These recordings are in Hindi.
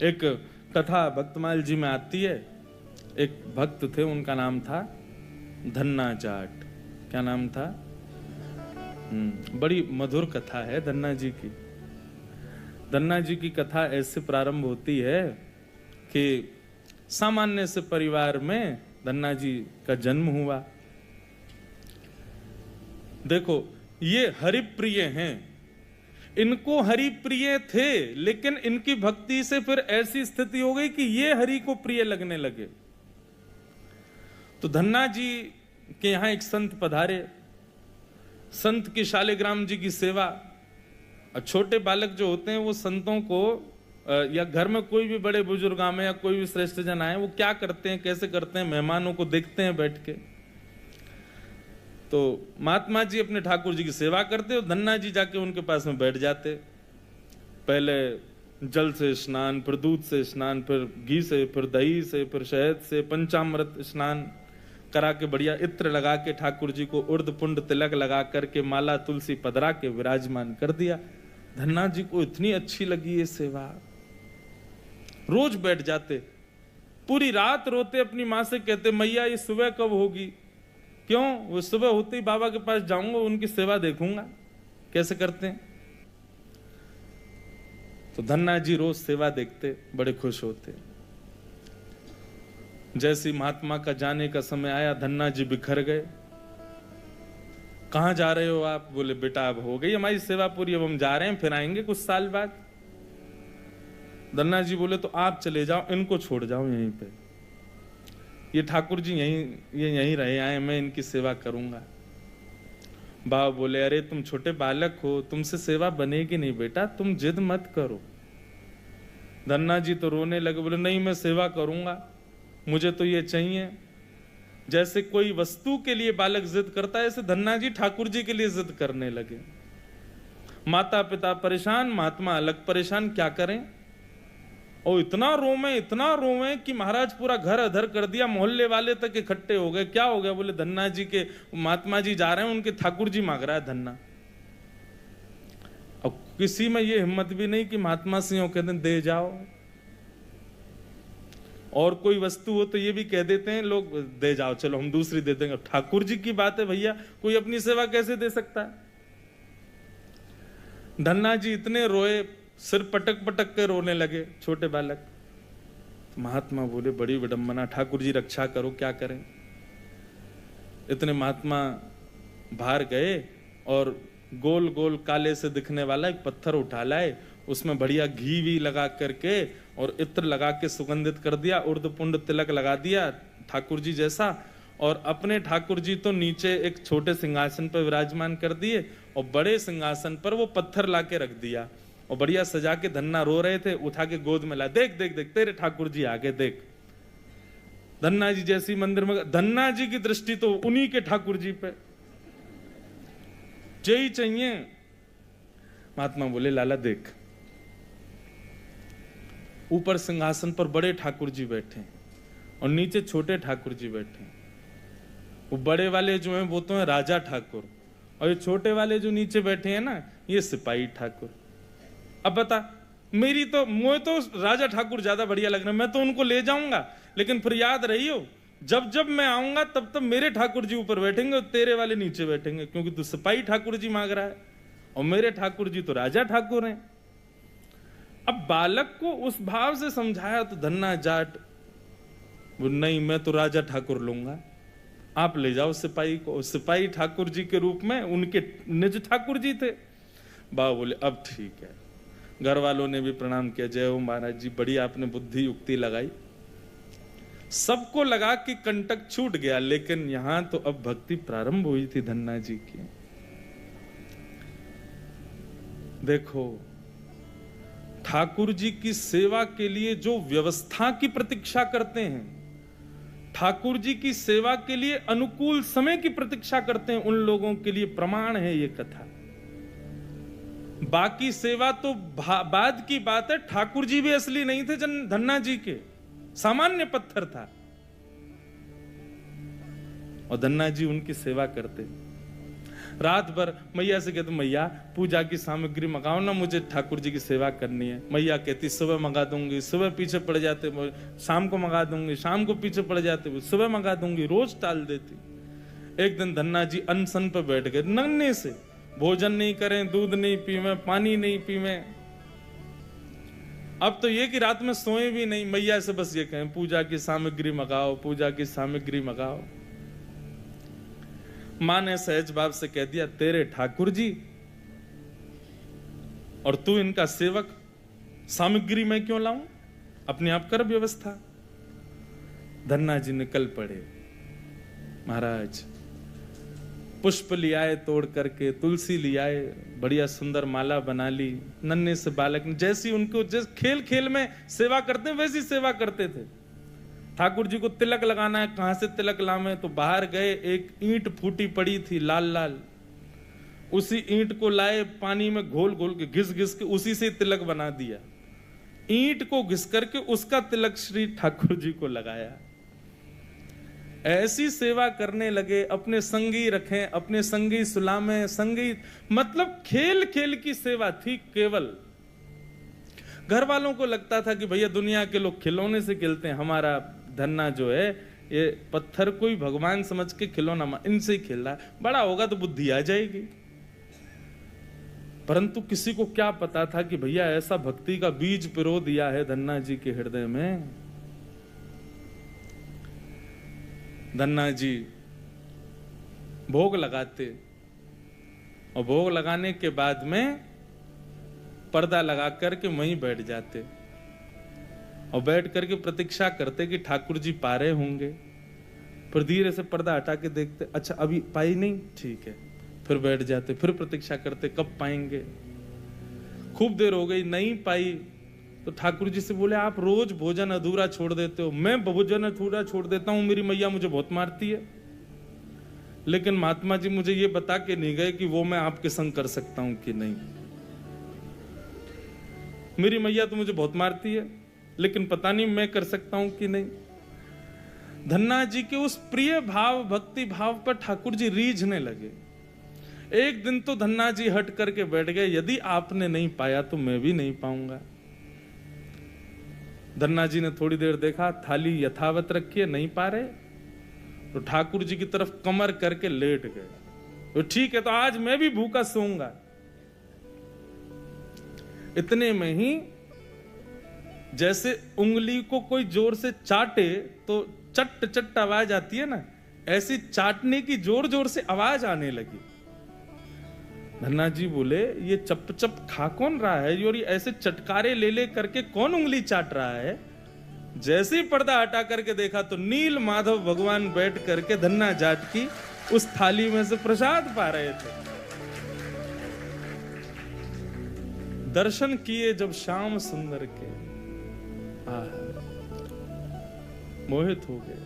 एक कथा भक्तमाल जी में आती है। एक भक्त थे, उनका नाम था धन्ना जाट। क्या नाम था? बड़ी मधुर कथा है धन्ना जी की। धन्ना जी की कथा ऐसे प्रारंभ होती है कि सामान्य से परिवार में धन्ना जी का जन्म हुआ। देखो, ये हरिप्रिय हैं, इनको हरि प्रिय थे, लेकिन इनकी भक्ति से फिर ऐसी स्थिति हो गई कि ये हरि को प्रिय लगने लगे। तो धन्ना जी के यहां एक संत पधारे। संत की शालिग्राम जी की सेवा। और छोटे बालक जो होते हैं वो संतों को, या घर में कोई भी बड़े बुजुर्ग आए या कोई भी श्रेष्ठ जन आए, वो क्या करते हैं, कैसे करते हैं, मेहमानों को देखते हैं बैठ के। तो महात्मा जी अपने ठाकुर जी की सेवा करते और धन्ना जी जाके उनके पास में बैठ जाते। पहले जल से स्नान, फिर दूध से स्नान, फिर घी से, फिर दही से, फिर शहद से, पंचामृत स्नान करा के बढ़िया इत्र लगा के ठाकुर जी को उर्द पुंड तिलक लगा करके माला तुलसी पधरा के विराजमान कर दिया। धन्ना जी को इतनी अच्छी लगी ये सेवा, रोज बैठ जाते, पूरी रात रोते, अपनी माँ से कहते मैया ये सुबह कब होगी। क्यों? वो सुबह होते ही बाबा के पास जाऊंगा, उनकी सेवा देखूंगा कैसे करते हैं। तो धन्ना जी रोज सेवा देखते, बड़े खुश होते। जैसे महात्मा का जाने का समय आया, धन्ना जी बिखर गए। कहां जा रहे हो आप? बोले बेटा अब हो गई हमारी सेवा पूरी, अब हम जा रहे हैं, फिर आएंगे कुछ साल बाद। धन्ना जी बोले तो आप चले जाओ, इनको छोड़ जाओ यहीं पे, ये ठाकुर जी यहीं रहे आए, मैं इनकी सेवा करूंगा। बाबा बोले अरे तुम छोटे बालक हो, तुमसे सेवा बनेगी नहीं बेटा, तुम जिद मत करो। धन्ना जी तो रोने लगे, बोले नहीं मैं सेवा करूंगा, मुझे तो ये चाहिए। जैसे कोई वस्तु के लिए बालक जिद करता है, ऐसे धन्ना जी ठाकुर जी के लिए जिद करने लगे। माता पिता परेशान, महात्मा अलग परेशान, क्या करें। और इतना रोवे कि महाराज पूरा घर अधर कर दिया, मोहल्ले वाले तक इकट्ठे हो गए। क्या हो गया? बोले धन्ना जी के महात्मा जी जा रहे हैं, उनके ठाकुर जी मांग रहा है धन्ना। अब किसी में ये हिम्मत भी नहीं कि महात्मा सिंह कहते हैं दे जाओ। और कोई वस्तु हो तो ये भी कह देते हैं लोग दे जाओ, चलो हम दूसरी दे देंगे। ठाकुर जी की बात है भैया, कोई अपनी सेवा कैसे दे सकता है। धन्ना जी इतने रोए, सिर पटक पटक के रोने लगे छोटे बालक। तो महात्मा बोले बड़ी विडंबना, ठाकुर जी रक्षा करो, क्या करें। इतने महात्मा बाहर गए और गोल गोल काले से दिखने वाला एक पत्थर उठा लाए, उसमें बढ़िया घी भी लगा करके और इत्र लगा के सुगंधित कर दिया, उर्द पुंड तिलक लगा दिया ठाकुर जी जैसा। और अपने ठाकुर जी तो नीचे एक छोटे सिंहासन पर विराजमान कर दिए और बड़े सिंहासन पर वो पत्थर लाके रख दिया और बढ़िया सजा के। धन्ना रो रहे थे, उठा के गोद में ला, देख देख देख तेरे ठाकुर जी आगे देख। धन्ना जी जैसी मंदिर में, धन्ना जी की दृष्टि तो उन्हीं के ठाकुर जी पे, यही चाहिए। महात्मा बोले लाला देख, ऊपर सिंहासन पर बड़े ठाकुर जी बैठे और नीचे छोटे ठाकुर जी बैठे। वो बड़े वाले जो हैं वो तो हैं राजा ठाकुर, और ये छोटे वाले जो नीचे बैठे हैं ना, ये सिपाही ठाकुर। अब बता, मुझे तो राजा ठाकुर ज्यादा बढ़िया लग रहा है, मैं तो उनको ले जाऊंगा, लेकिन फिर याद रहियो जब जब मैं आऊंगा तब तब मेरे ठाकुर जी ऊपर बैठेंगे और तेरे वाले नीचे बैठेंगे, क्योंकि तू सिपाही ठाकुर जी मांग रहा है और मेरे ठाकुर जी तो राजा ठाकुर हैं। अब बालक को उस भाव से समझाया तो धन्ना जाट नहीं, मैं तो राजा ठाकुर लूंगा, आप ले जाओ सिपाही को। सिपाही ठाकुर जी के रूप में उनके निज ठाकुर जी थे। बाबा बोले अब ठीक है। घर वालों ने भी प्रणाम किया, जय हो महाराज जी, बड़ी आपने बुद्धि युक्ति लगाई। सबको लगा कि कंटक छूट गया, लेकिन यहां तो अब भक्ति प्रारंभ हुई थी धन्ना जी की। देखो, ठाकुर जी की सेवा के लिए जो व्यवस्था की प्रतीक्षा करते हैं, ठाकुर जी की सेवा के लिए अनुकूल समय की प्रतीक्षा करते हैं, उन लोगों के लिए प्रमाण है ये कथा। बाकी सेवा तो बाद की बात है। ठाकुर जी भी असली नहीं थे, धन्ना जी के सामान्य पत्थर था और धन्ना जी उनकी सेवा करते। रात भर मैया से कहते मैया पूजा की सामग्री मंगाओ ना, मुझे ठाकुर जी की सेवा करनी है। मैया कहती सुबह मंगा दूंगी, सुबह पीछे पड़ जाते, शाम को मंगा दूंगी, शाम को पीछे पड़ जाते, सुबह मंगा दूंगी, रोज टाल देती। एक दिन धन्ना जी अनशन पे बैठ गए, नन्हे से, भोजन नहीं करें, दूध नहीं पीवे, पानी नहीं पीवे। अब तो ये कि रात में सोए भी नहीं, मैया से बस ये कहें पूजा की सामग्री मंगाओ, पूजा की सामग्री मंगाओ। मां ने सहज भाव से कह दिया तेरे ठाकुर जी और तू इनका सेवक, सामग्री मैं क्यों लाऊं, अपने आप कर व्यवस्था। धन्ना जी निकल पड़े। महाराज पुष्प लियाए तोड़ करके, तुलसी लियाए, बढ़िया सुंदर माला बना ली। नन्हे से बालक ने जैसी उनको जैसे खेल खेल में सेवा करते वैसी सेवा करते थे। ठाकुर जी को तिलक लगाना है, कहां से तिलक लावे, तो बाहर गए, एक ईंट फूटी पड़ी थी लाल लाल, उसी ईंट को लाए, पानी में घोल घोल के घिस घिस के उसी से तिलक बना दिया। ईंट को घिस करके उसका तिलक श्री ठाकुर जी को लगाया। ऐसी सेवा करने लगे, अपने संगी रखें, अपने संगी सुलामें, संगी मतलब खेल खेल की सेवा थी केवल। घर वालों को लगता था कि भैया दुनिया के लोग खिलौने से खेलते हैं, हमारा धन्ना जो है ये पत्थर को ही भगवान समझ के खिलौना इनसे ही खेल रहा है, बड़ा होगा तो बुद्धि आ जाएगी। परंतु किसी को क्या पता था कि भैया ऐसा भक्ति का बीज पिरो दिया है धन्ना जी के हृदय में। धन्ना जी भोग लगाते और भोग लगाने के बाद में पर्दा लगा करके वहीं बैठ जाते और बैठ करके प्रतीक्षा करते कि ठाकुर जी पा रहे होंगे। फिर धीरे से पर्दा हटा के देखते, अच्छा अभी पाई नहीं, ठीक है, फिर बैठ जाते, फिर प्रतीक्षा करते कब पाएंगे। खूब देर हो गई, नहीं पाई तो ठाकुर जी से बोले आप रोज भोजन अधूरा छोड़ देते हो। मैं भोजन अधूरा छोड़ देता हूं, मेरी मैया मुझे बहुत मारती है, लेकिन महात्मा जी मुझे ये बता के नहीं गए कि वो मैं आपके संग कर सकता हूं कि नहीं। मेरी मैया तो मुझे बहुत मारती है, लेकिन पता नहीं मैं कर सकता हूं कि नहीं। धन्ना जी के उस प्रिय भाव, भक्ति भाव पर ठाकुर जी रीझने लगे। एक दिन तो धन्ना जी हट करके बैठ गए, यदि आपने नहीं पाया तो मैं भी नहीं पाऊंगा। धन्ना जी ने थोड़ी देर देखा, थाली यथावत रखी है, नहीं पा रहे, तो ठाकुर जी की तरफ कमर करके लेट गए। तो ठीक है, तो आज मैं भी भूखा सोऊंगा। इतने में ही जैसे उंगली को कोई जोर से चाटे तो चट चट आवाज आती है ना, ऐसी चाटने की जोर जोर से आवाज आने लगी। धन्ना जी बोले ये चप चप खा कौन रहा है, और ये ऐसे चटकारे ले ले करके कौन उंगली चाट रहा है। जैसे ही पर्दा हटा करके देखा तो नील माधव भगवान बैठ करके धन्ना जाट की उस थाली में से प्रसाद पा रहे थे। दर्शन किए जब श्याम सुंदर के, मोहित हो गए।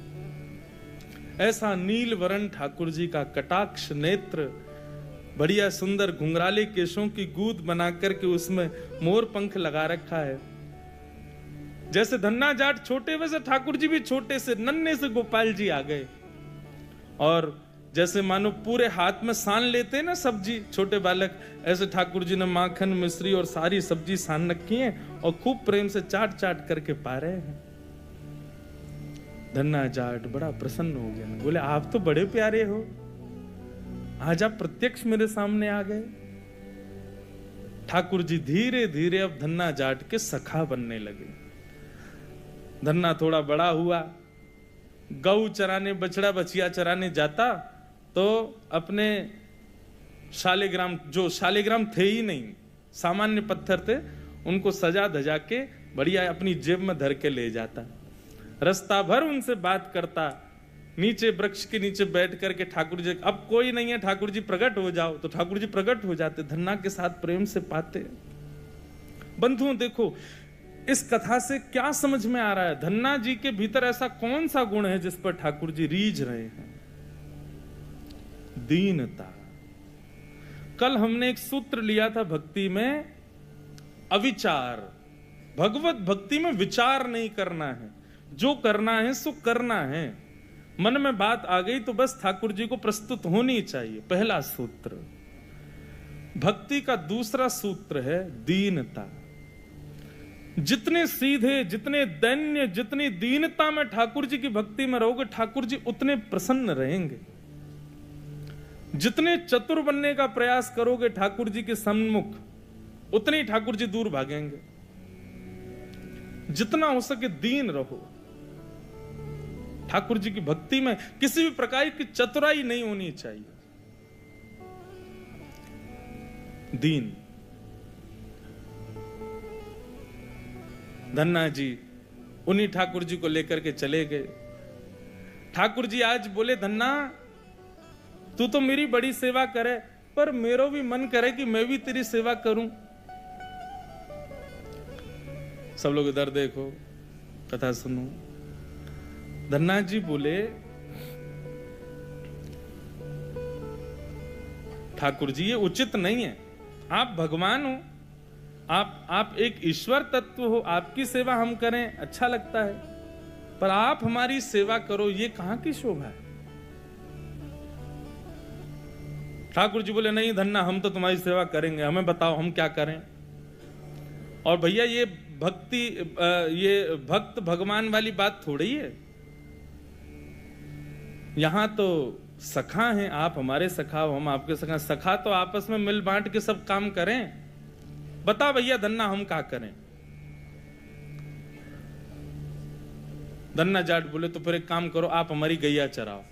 ऐसा नील वरण ठाकुर जी का कटाक्ष नेत्र, बढ़िया सुंदर घुंघराले केशों की गूंद बना करके उसमें मोर पंख लगा रखा है। जैसे धन्ना जाट छोटे वैसे ठाकुर जी भी छोटे से नन्हे से गोपाल जी आ गए। और जैसे मानो पूरे हाथ में सान लेते हैं ना सब्जी छोटे बालक, ऐसे ठाकुर जी ने माखन मिश्री और सारी सब्जी सान रखी है और खूब प्रेम से चाट चाट करके पा रहे हैं। धन्ना जाट बड़ा प्रसन्न हो गया, बोले आप तो बड़े प्यारे हो, आज आप प्रत्यक्ष मेरे सामने आ गए। ठाकुर जी धीरे धीरे अब धन्ना जाट के सखा बनने लगे। धन्ना थोड़ा बड़ा हुआ, गऊ चराने, बछड़ा बछिया चराने जाता तो अपने शालिग्राम, जो शालिग्राम थे ही नहीं, सामान्य पत्थर थे, उनको सजा धजा के बढ़िया अपनी जेब में धर के ले जाता। रास्ता भर उनसे बात करता, नीचे वृक्ष के नीचे बैठ करके ठाकुर जी, अब कोई नहीं है ठाकुर जी प्रकट हो जाओ, तो ठाकुर जी प्रकट हो जाते, धन्ना के साथ प्रेम से पाते। बंधुओं देखो इस कथा से क्या समझ में आ रहा है, धन्ना जी के भीतर ऐसा कौन सा गुण है जिस पर ठाकुर जी रीझ रहे हैं। दीनता। कल हमने एक सूत्र लिया था भक्ति में, अविचार। भगवत भक्ति में विचार नहीं करना है, जो करना है सो करना है। मन में बात आ गई तो बस ठाकुर जी को प्रस्तुत होनी चाहिए। पहला सूत्र। भक्ति का दूसरा सूत्र है दीनता। जितने सीधे, जितने दैन्य, जितनी दीनता में ठाकुर जी की भक्ति में रहोगे, ठाकुर जी उतने प्रसन्न रहेंगे। जितने चतुर बनने का प्रयास करोगे ठाकुर जी के सम्मुख, उतने ही ठाकुर जी दूर भागेंगे। जितना हो सके दीन रहो। ठाकुर जी की भक्ति में किसी भी प्रकार की चतुराई नहीं होनी चाहिए। दीन। धन्ना जी उन्हीं ठाकुर जी को लेकर के चले गए। ठाकुर जी आज बोले, धन्ना तू तो मेरी बड़ी सेवा करे, पर मेरा भी मन करे कि मैं भी तेरी सेवा करूं। सब लोग इधर देखो, कथा सुनो। धन्ना जी बोले, ठाकुर जी ये उचित नहीं है। आप भगवान हो, आप एक ईश्वर तत्व हो, आपकी सेवा हम करें अच्छा लगता है, पर आप हमारी सेवा करो, ये कहां की शोभा है। ठाकुर जी बोले, नहीं धन्ना हम तो तुम्हारी सेवा करेंगे, हमें बताओ हम क्या करें। और भैया ये भक्ति, ये भक्त भगवान वाली बात थोड़ी है। यहां तो सखा हैं, आप हमारे सखा हो, हम आपके सखा। सखा तो आपस में मिल बांट के सब काम करें। बता भैया धन्ना हम क्या करें। धन्ना जाट बोले, तो फिर एक काम करो, आप हमारी गैया चराओ।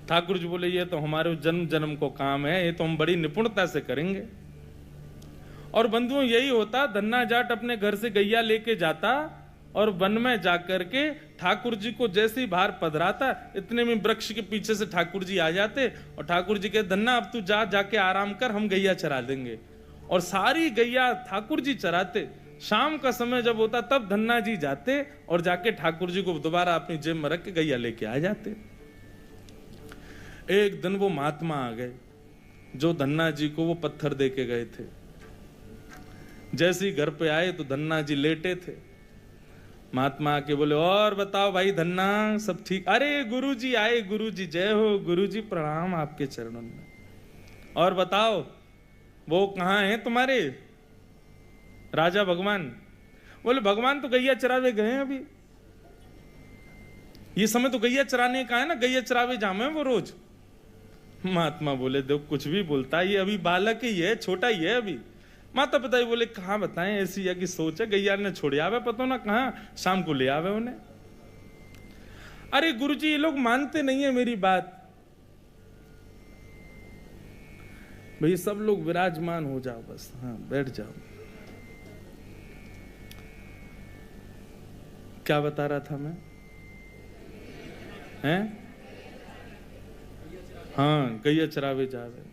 ठाकुर जी बोले, ये तो हमारे जन्म जन्म को काम है, ये तो हम बड़ी निपुणता से करेंगे। और बंधुओं यही होता, धन्ना जाट अपने घर से गैया लेके जाता और वन में जाकर के ठाकुर जी को जैसे ही बाहर पधराता, इतने में वृक्ष के पीछे से ठाकुर जी आ जाते और ठाकुर जी कहते, धन्ना अब तू जाके आराम कर, हम गैया चरा देंगे। और सारी गैया ठाकुर जी चराते। शाम का समय जब होता तब धन्ना जी जाते और जाके ठाकुर जी को दोबारा अपनी जेब में रख के गैया लेके आ जाते। एक दिन वो महात्मा आ गए जो धन्ना जी को वो पत्थर दे के गए थे। जैसे ही घर पे आए तो धन्ना जी लेटे थे। महात्मा आके बोले, और बताओ भाई धन्ना सब ठीक? अरे गुरुजी आए, गुरुजी जय हो, गुरुजी प्रणाम आपके चरणों में। और बताओ वो कहाँ हैं तुम्हारे राजा भगवान? बोले, भगवान तो गैया चरावे गए हैं अभी। ये समय तो गैया चराने का है ना, गैया चरावे जामे वो रोज। महात्मा बोले, देखो कुछ भी बोलता है, ये अभी बालक ही है, छोटा ही है अभी। माता पिता ही बोले, कहाँ बताएं, ऐसी या की सोच है, गैया ने छोड़ आवे, पता ना कहाँ शाम को ले आवे उन्हें। अरे गुरुजी ये लोग मानते नहीं है मेरी बात। भाई सब लोग विराजमान हो जाओ बस, हाँ बैठ जाओ। क्या बता रहा था मैं? हैं? हाँ गैया चरावे जावे।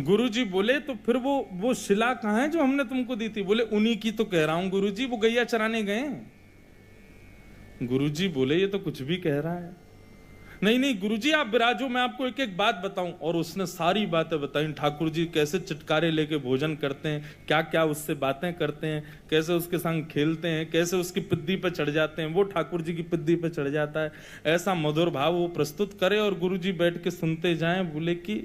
गुरुजी बोले, तो फिर वो शिला कहाँ है जो हमने तुमको दी थी? बोले, उन्हीं की तो कह रहा हूं गुरुजी, वो गैया चराने गए। गुरुजी बोले, ये तो कुछ भी कह रहा है। नहीं नहीं गुरुजी आप विराजो, मैं आपको एक एक बात बताऊं। और उसने सारी बातें बताई, ठाकुर जी कैसे चिटकारे लेके भोजन करते हैं, क्या क्या उससे बातें करते हैं, कैसे उसके संग खेलते हैं, कैसे उसकी पिद्दी पे चढ़ जाते हैं, वो ठाकुर जी की पिद्दी पे चढ़ जाता है। ऐसा मधुर भाव वो प्रस्तुत करे और गुरुजी बैठ के सुनते जाएं। बोले कि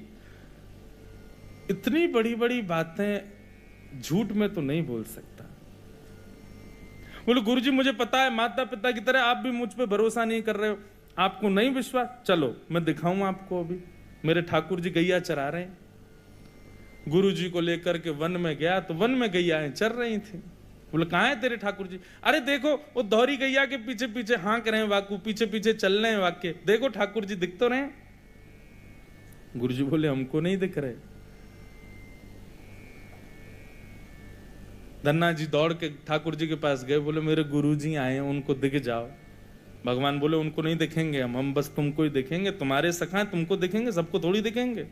इतनी बड़ी बड़ी बातें झूठ में तो नहीं बोल सकता। बोले, गुरुजी मुझे पता है, माता पिता की तरह आप भी मुझ पे भरोसा नहीं कर रहे हो, आपको नहीं विश्वास, चलो मैं दिखाऊं आपको। अभी मेरे ठाकुर जी गैया चरा रहे हैं। गुरुजी को लेकर के वन में गया तो वन में गैयाएं चर रही थी। बोले, कहाँ है तेरे ठाकुर जी? अरे देखो वो दोहरी गैया के पीछे पीछे हाँक रहे हैं, वाकू पीछे पीछे चल रहे हैं वाक्य, देखो ठाकुर जी दिख तो रहे। गुरुजी बोले, हमको नहीं दिख रहे। धन्ना जी दौड़ के ठाकुर जी के पास गए। बोले, मेरे गुरुजी आए हैं, उनको दिख जाओ। भगवान बोले, उनको नहीं दिखेंगे हम बस तुमको ही देखेंगे, तुम्हारे सखा हैं, तुमको दिखेंगे, सबको थोड़ी दिखेंगे।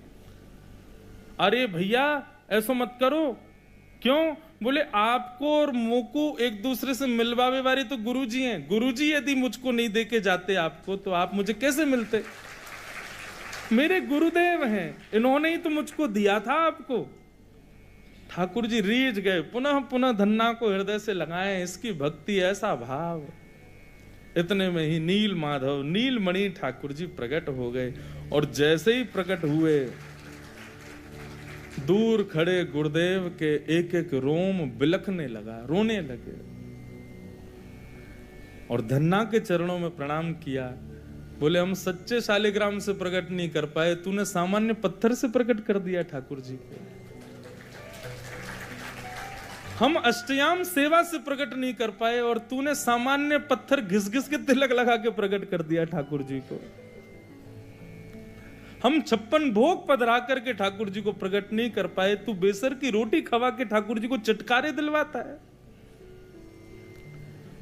अरे भैया ऐसा मत करो। क्यों? बोले, आपको और मोको एक दूसरे से मिलवावे वाले तो गुरुजी हैं। गुरुजी यदि मुझको नहीं देके जाते आपको, तो आप मुझे कैसे मिलते? मेरे गुरुदेव हैं, इन्होंने ही तो मुझको दिया था आपको। ठाकुर जी रीझ गए, पुनः पुनः धन्ना को हृदय से लगाए। इसकी भक्ति, ऐसा भाव। इतने में ही नील माधव नीलमणि ठाकुर जी प्रकट हो गए। और जैसे ही प्रकट हुए, दूर खड़े गुरुदेव के एक एक रोम बिलखने लगा, रोने लगे और धन्ना के चरणों में प्रणाम किया। बोले हम सच्चे शालिग्राम से प्रकट नहीं कर पाए, तूने सामान्य पत्थर से प्रकट कर दिया ठाकुर जी को। हम अष्टयाम सेवा से प्रकट नहीं कर पाए और तूने सामान्य पत्थर घिस घिस के तिलक लगा के प्रकट कर दिया ठाकुर जी को। हम 56 भोग पधरा करके ठाकुर जी को प्रकट नहीं कर पाए, तू बेसर की रोटी खवा के ठाकुर जी को चटकारे दिलवाता है।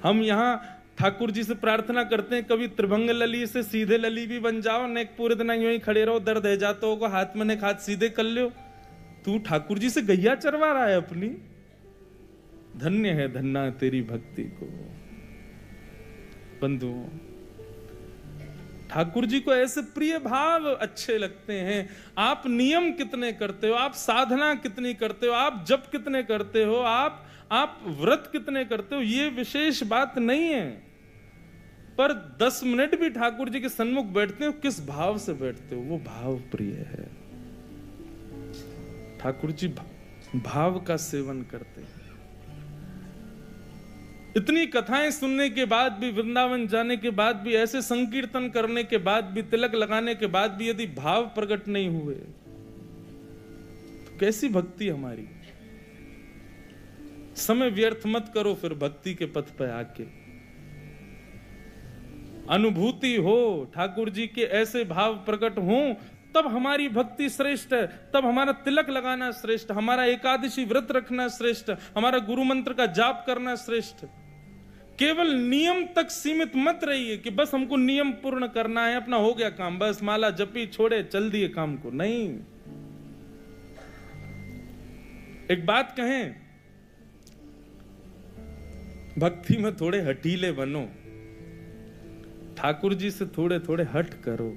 हम यहां ठाकुर जी से प्रार्थना करते हैं, कभी त्रिभंग लली से सीधे लली भी बन जाओ, ने पूरे दिन यूं ही खड़े रहो, दर्द है जाता होगा, हाथ में ने हाथ सीधे कर लो। तू ठाकुर जी से गैया चरवा रहा है अपनी। धन्य है धन्ना तेरी भक्ति को। बंधुओं, ठाकुर जी को ऐसे प्रिय भाव अच्छे लगते हैं। आप नियम कितने करते हो, आप साधना कितनी करते हो, आप जप कितने करते हो, आप व्रत कितने करते हो, ये विशेष बात नहीं है, पर 10 मिनट भी ठाकुर जी के सन्मुख बैठते हो, किस भाव से बैठते हो, वो भाव प्रिय है। ठाकुर जी भाव का सेवन करते हैं। इतनी कथाएं सुनने के बाद भी, वृंदावन जाने के बाद भी, ऐसे संकीर्तन करने के बाद भी, तिलक लगाने के बाद भी यदि भाव प्रकट नहीं हुए तो कैसी भक्ति हमारी। समय व्यर्थ मत करो फिर भक्ति के पथ पर आके। अनुभूति हो, ठाकुर जी के ऐसे भाव प्रकट हो, तब हमारी भक्ति श्रेष्ठ है, तब हमारा तिलक लगाना श्रेष्ठ, हमारा एकादशी व्रत रखना श्रेष्ठ, हमारा गुरु मंत्र का जाप करना श्रेष्ठ। केवल नियम तक सीमित मत रहिए कि बस हमको नियम पूर्ण करना है, अपना हो गया काम, बस माला जपी छोड़े चल दिए काम को। नहीं, एक बात कहें, भक्ति में थोड़े हठीले बनो, ठाकुर जी से थोड़े थोड़े हट करो।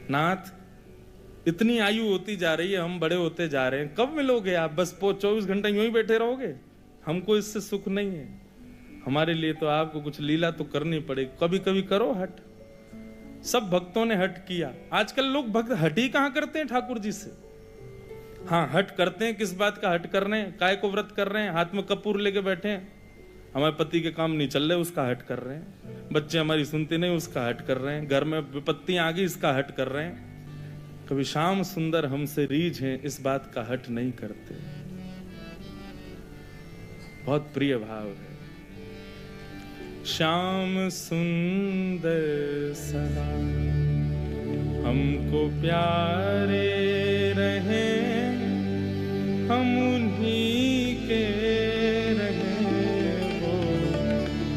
नाथ, इतनी आयु होती जा रही है, हम बड़े होते जा रहे हैं, कब मिलोगे आप? बस 24 घंटे यूं ही बैठे रहोगे? हमको इससे सुख नहीं है। हमारे लिए तो आपको कुछ लीला तो करनी पड़ेगी, कभी कभी करो हट। सब भक्तों ने हट किया। आजकल लोग भक्त हट ही कहां करते हैं ठाकुर जी से। हाँ, हट करते हैं, किस बात का हट कर रहे हैं? काय को व्रत कर रहे हैं, हाथ में कपूर लेके बैठे हैं, हमारे पति के काम नहीं चल रहे, उसका हट कर रहे हैं, बच्चे हमारी सुनते नहीं, उसका हट कर रहे हैं, घर में विपत्तियां आ गई, इसका हट कर रहे हैं। कभी श्याम सुंदर हमसे रीझ हैं, इस बात का हट नहीं करते। बहुत प्रिय भाव है। श्याम सुंदर सदा हमको प्यारे रहे, हम उन्हीं के रहे, वो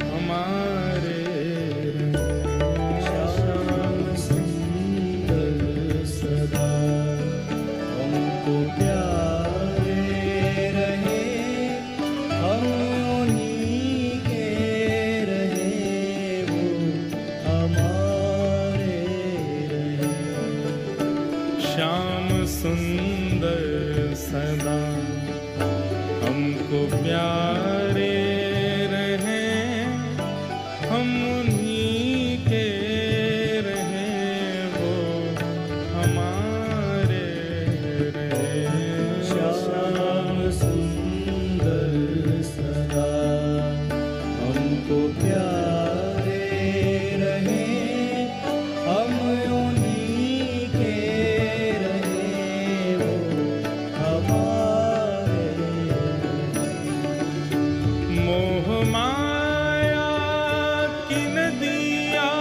हमारे रहे। श्याम सुंदर सदा हमको प्यारे रहे, हम उन्हीं के रहे, वो हमारे रहे। श्याम सुंदर सदा हमको प्यारे रहे, हम उन्हीं के रहे, वो हमारे रहे। श्याम सुंदर सदा हमको प्यारे रहे, हम उन्हीं के रहे, वो हमारे। मोह माया की नदियाँ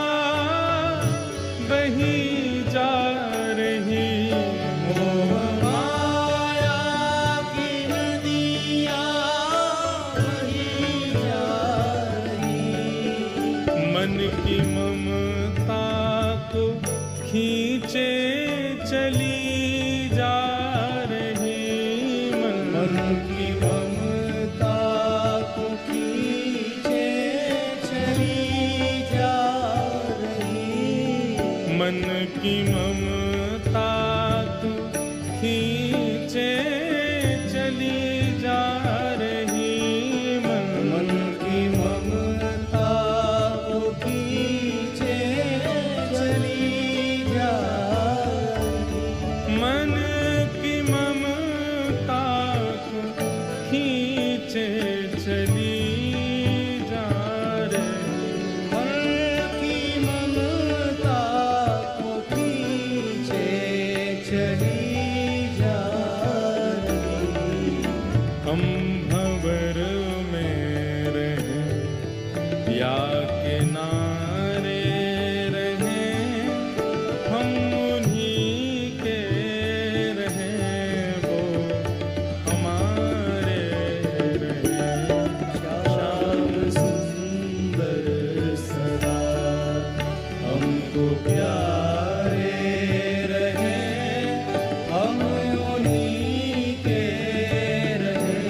बही जा रही, मोह माया की नदियाँ बही जा रही, मन की ममता को खींचे चली जा रही, मन की ममता को खींचे चली जा रही, मन की ममता को खींचे चली जा रही, मन की ममता चली जा रही, हर की ममता को पीछे चली जा रही। हम भंवर में रहें या किनारे रहें, हम उन्हीं के रहें, वो हमारे रहें। श्याम सुंदर सदा हमको प्यारे रहे, हम उन्हीं के रहे,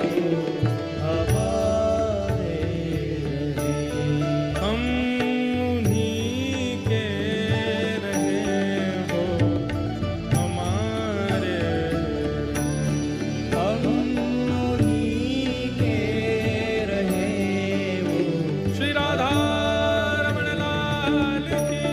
वो हमारे रहे। हम उन्हीं के रहें, वो हमारे रहें। हम उन्हीं के रहे, वो श्री राधा रमण लाल की।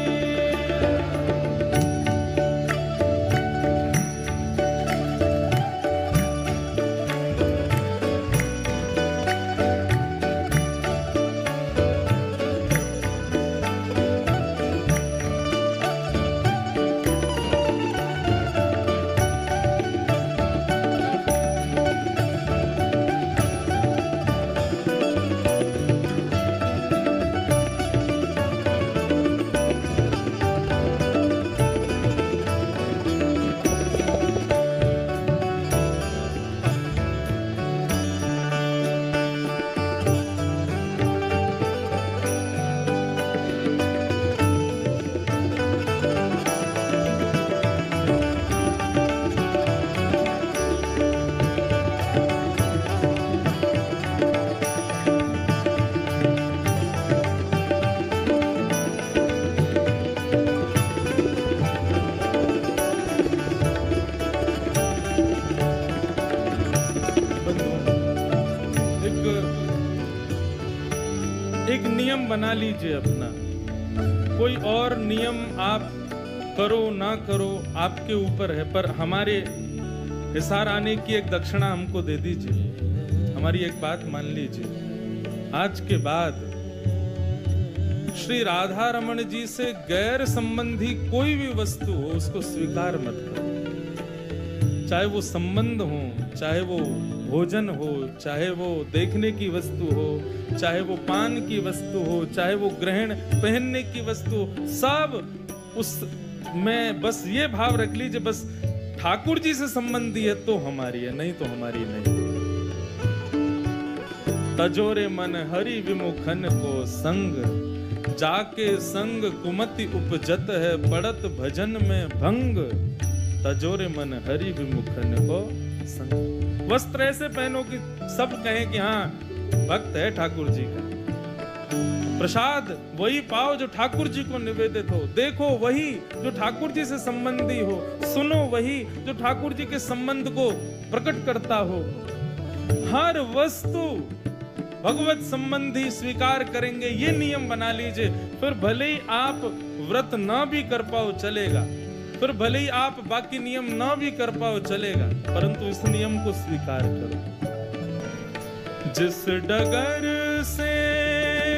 एक नियम बना लीजिए अपना। कोई और नियम आप करो ना करो आपके ऊपर है, पर हमारे हिसार आने की एक दक्षिणा हमको दे दीजिए। हमारी एक बात मान लीजिए, आज के बाद श्री राधा रमण जी से गैर संबंधी कोई भी वस्तु हो उसको स्वीकार मत करो। चाहे वो संबंध हो, चाहे वो भोजन हो, चाहे वो देखने की वस्तु हो, चाहे वो पान की वस्तु हो, चाहे वो ग्रहण पहनने की वस्तु हो, सब उस में बस ये भाव रख लीजिए, बस ठाकुर जी से संबंधी है तो हमारी है, नहीं तो हमारी नहीं। तजोरे मन हरि विमुखन को संग, जाके संग कुमति उपजत है, पड़त भजन में भंग। तजोरे मन हरि विमुखन को संग। वस्त्र ऐसे पहनो कि सब कहें कि हाँ भक्त है ठाकुर जी का। प्रसाद वही पाओ जो ठाकुर जी को निवेदित हो, देखो वही जो ठाकुर जी से संबंधी हो, सुनो वही जो ठाकुर जी के संबंध को प्रकट करता हो। हर वस्तु भगवत संबंधी स्वीकार करेंगे, ये नियम बना लीजिए। फिर भले ही आप व्रत ना भी कर पाओ चलेगा, फिर भले ही आप बाकी नियम ना भी कर पाओ चलेगा, परंतु इस नियम को स्वीकार करो। जिस डगर से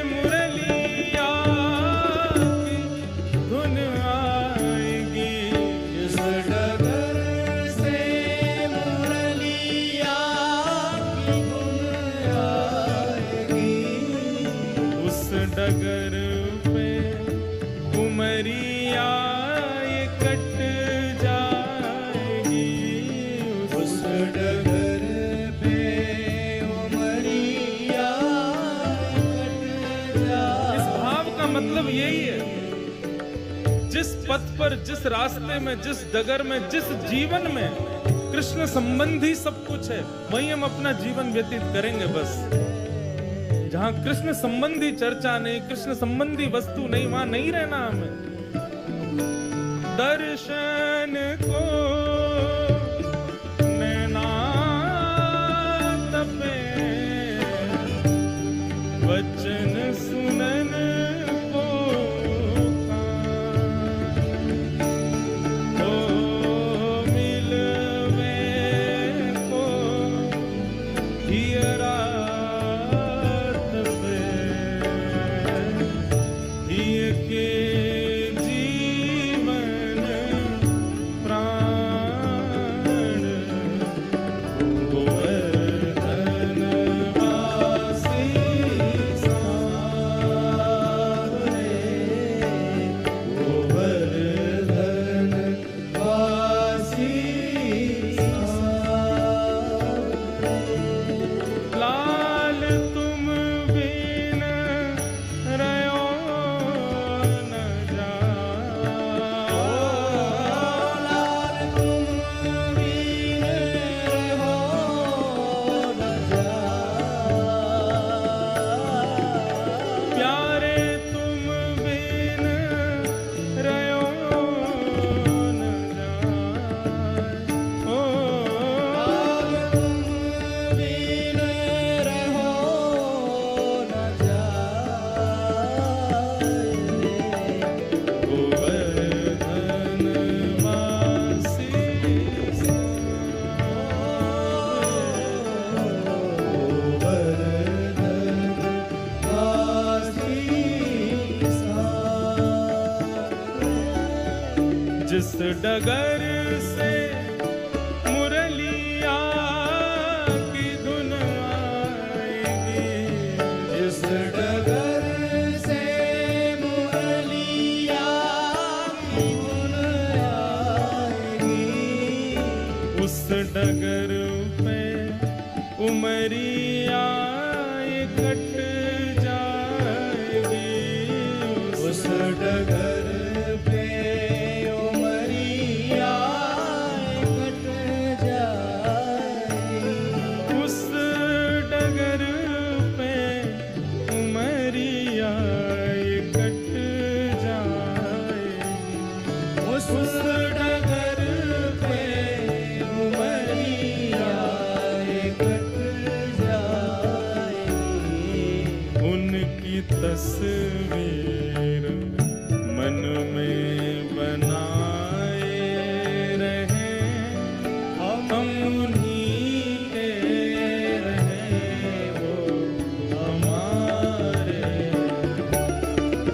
मुरलिया की धुन आएगी, जिस डगर से मुरलिया की धुन आएगी, उस डगर पे उमरिया ये कट जाएगी। उस डगर पे उमरिया कट जाएगी। इस भाव का मतलब यही है, जिस पथ पर, जिस रास्ते में, जिस डगर में, जिस जीवन में कृष्ण संबंधी सब कुछ है, वहीं हम अपना जीवन व्यतीत करेंगे। बस जहां कृष्ण संबंधी चर्चा नहीं, कृष्ण संबंधी वस्तु नहीं, वहां नहीं रहना हमें। दर्शन को नैना तपे, वचन सुनन को कान, ओ मिलवे को हियरा जिस डगर से मुरलिया की धुन आएगी, जिस डगर से मुरलिया की धुन आएगी, उस डगर पे उमरिया कट जाएगी, उस डगर पे उमरिया कट जाएगी, उस डगर पे उमरिया कट जाएगी, उस डगर पे उमरिया कट जाएगी। उनकी तस्वीर मन में बनाए रहे, हम उन्हीं के रहे, वो हमारे।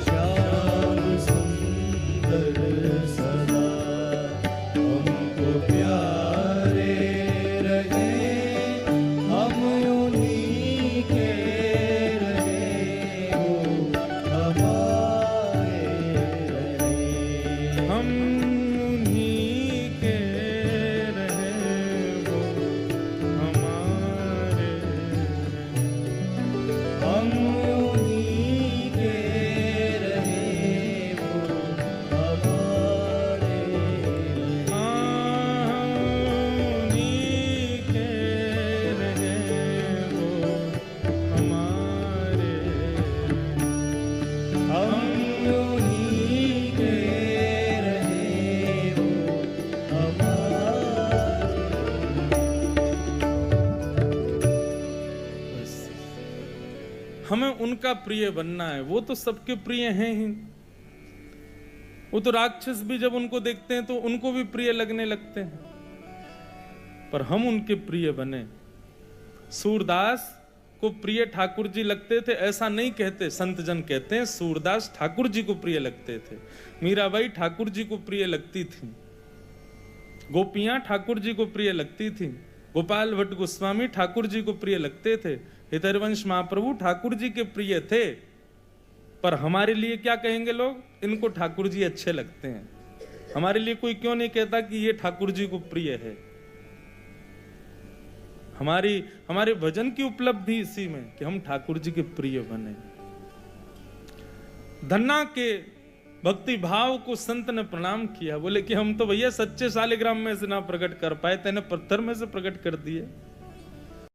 श्याम सुंदर सदा हमको प्यारे रहे, हम उन्हीं के रहे, वो हमारे रहे। हम उन्हीं के रहे, वो हमारे। हम उन्हीं के रहे, वो हमारे रहे। उन्हीं के रहे, वो हमारे। हम उन्हीं के रहे, वो हमारे। बस हमें उनका प्रिय बनना है। वो तो सबके प्रिय हैं ही। वो तो राक्षस भी जब उनको देखते हैं तो उनको भी प्रिय लगने लगते हैं, पर हम उनके प्रिय बने। सूरदास को प्रिय ठाकुर जी लगते थे ऐसा नहीं कहते, संत जन कहते हैं सूरदास ठाकुर जी को प्रिय लगते थे। मीराबाई ठाकुर जी को प्रिय लगती थी, गोपियां ठाकुर जी को प्रिय लगती थी, गोपाल भट्ट गोस्वामी ठाकुर जी को प्रिय लगते थे, हितरवंश महाप्रभु ठाकुर जी के प्रिय थे। पर हमारे लिए क्या कहेंगे लोग? इनको ठाकुर जी अच्छे लगते हैं। हमारे लिए कोई क्यों नहीं कहता कि ये ठाकुर जी को प्रिय है? हमारे भजन की उपलब्धि इसी में कि हम ठाकुर जी के प्रिय बने। धन्ना के भक्ति भाव को संत ने प्रणाम किया, बोले कि हम तो भैया सच्चे शालिग्राम में से ना प्रकट कर पाए, तेने पत्थर में से प्रकट कर दिए।